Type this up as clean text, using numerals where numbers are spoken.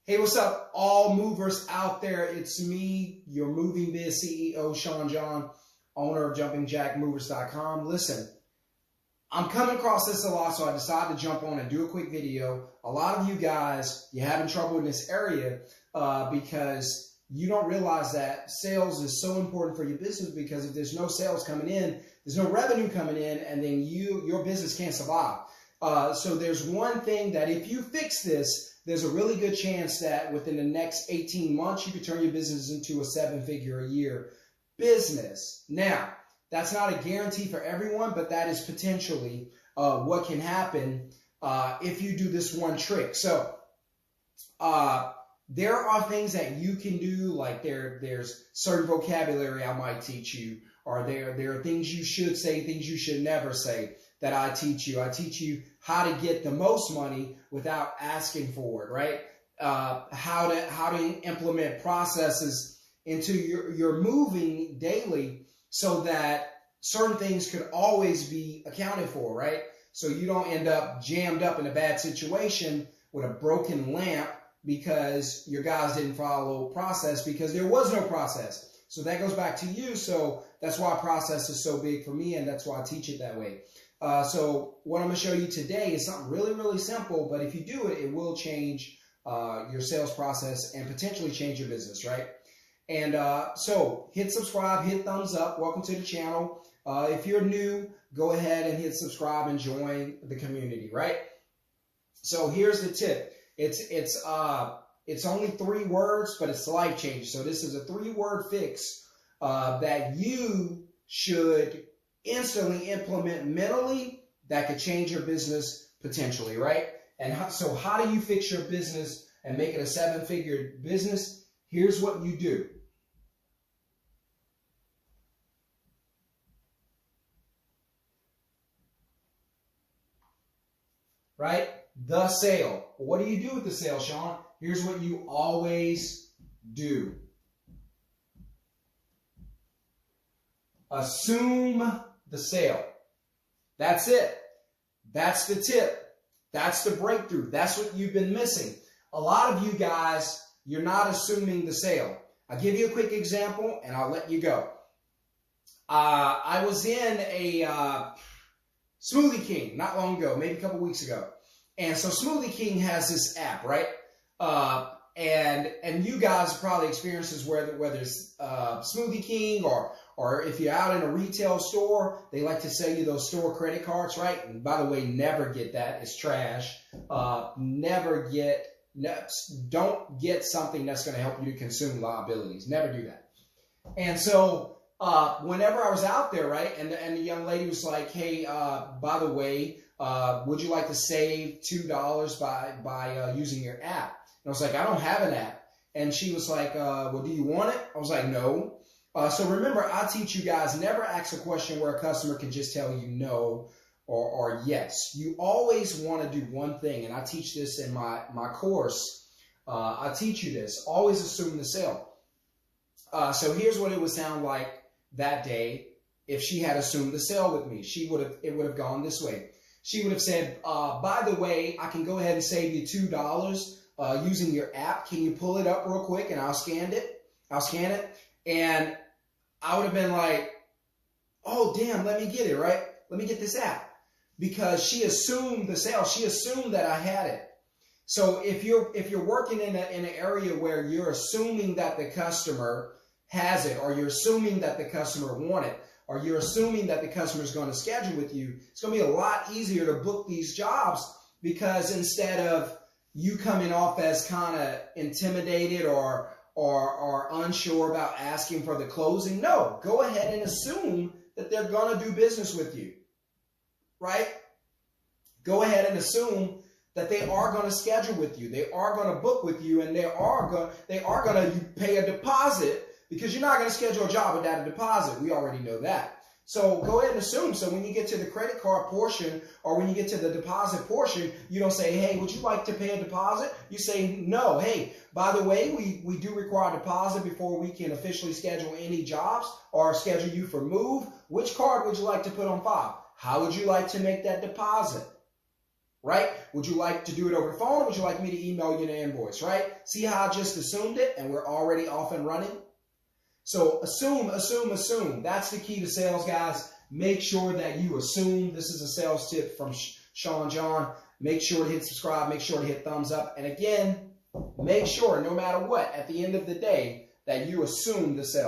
Hey, what's up, all movers out there? It's me, your Moving Biz CEO, Sean John, owner of JumpingJackMovers.com. Listen, I'm coming across this a lot, so I decided to jump on and do a quick video. A lot of you guys, you're having trouble in this area because you don't realize that sales is so important for your business, because if there's no sales coming in, there's no revenue coming in, and then your business can't survive. So there's one thing that if you fix this, there's a really good chance that within the next 18 months, you could turn your business into a 7-figure-a-year business. Now, that's not a guarantee for everyone, but that is potentially what can happen if you do this one trick. So there are things that you can do, like there's certain vocabulary I might teach you, or there are things you should say, things you should never say that I teach you. I teach you how to get the most money without asking for it, right? How to implement processes into your moving daily so that certain things could always be accounted for, right? So you don't end up jammed up in a bad situation with a broken lamp because your guys didn't follow process, because there was no process. So that goes back to you. So that's why process is so big for me, and that's why I teach it that way. So what I'm going to show you today is something really, really simple, but if you do it, it will change your sales process and potentially change your business, right? And so hit subscribe, hit thumbs up. Welcome to the channel. If you're new, go ahead and hit subscribe and join the community, right? So here's the tip. It's only 3 words, but it's life changing. So this is a 3-word fix that you should instantly implement mentally that could change your business potentially, right? And so how do you fix your business and make it a 7-figure business? Here's what you do. Right? The sale. What do you do with the sale, Sean? Here's what you always do. Assume the sale. That's it. That's the tip. That's the breakthrough. That's what you've been missing. A lot of you guys, you're not assuming the sale. I'll give you a quick example and I'll let you go. I was in a Smoothie King not long ago, maybe a couple weeks ago. And so Smoothie King has this app, right? And you guys probably experienced this, whether it's Smoothie King or if you're out in a retail store, they like to sell you those store credit cards, right? And by the way, never get that. It's trash. Don't get something that's going to help you to consume liabilities. Never do that. And so whenever I was out there, right, and the young lady was like, hey, by the way, would you like to save $2 by using your app? And I was like, I don't have an app. And she was like, well, do you want it? I was like, no. So remember, I teach you guys, never ask a question where a customer can just tell you no or yes. You always want to do one thing. And I teach this in my course. I teach you this. Always assume the sale. So here's what it would sound like that day if she had assumed the sale with me. It would have gone this way. She would have said, by the way, I can go ahead and save you $2 using your app. Can you pull it up real quick and I'll scan it. And I would have been like, oh, damn, let me get it, right? Let me get this app. Because she assumed the sale. She assumed that I had it. So if you're working in an area where you're assuming that the customer has it, or you're assuming that the customer wants it, or you're assuming that the customer is going to schedule with you, it's going to be a lot easier to book these jobs, because instead of you coming off as kind of intimidated or unsure about asking for the closing, no, go ahead and assume that they're going to do business with you, right? Go ahead and assume that they are going to schedule with you. They are going to book with you, and they are going to pay a deposit, because you're not going to schedule a job without a deposit. We already know that. So go ahead and assume. So when you get to the credit card portion, or when you get to the deposit portion, you don't say, hey, would you like to pay a deposit? You say, no. Hey, by the way, we do require a deposit before we can officially schedule any jobs or schedule you for move. Which card would you like to put on file? How would you like to make that deposit? right? Would you like to do it over the phone, or would you like me to email you an invoice, right? See how I just assumed it and we're already off and running? So assume, assume, assume. That's the key to sales, guys. Make sure that you assume. This is a sales tip from Sean John. Make sure to hit subscribe. Make sure to hit thumbs up. And again, make sure, no matter what, at the end of the day, that you assume the sale.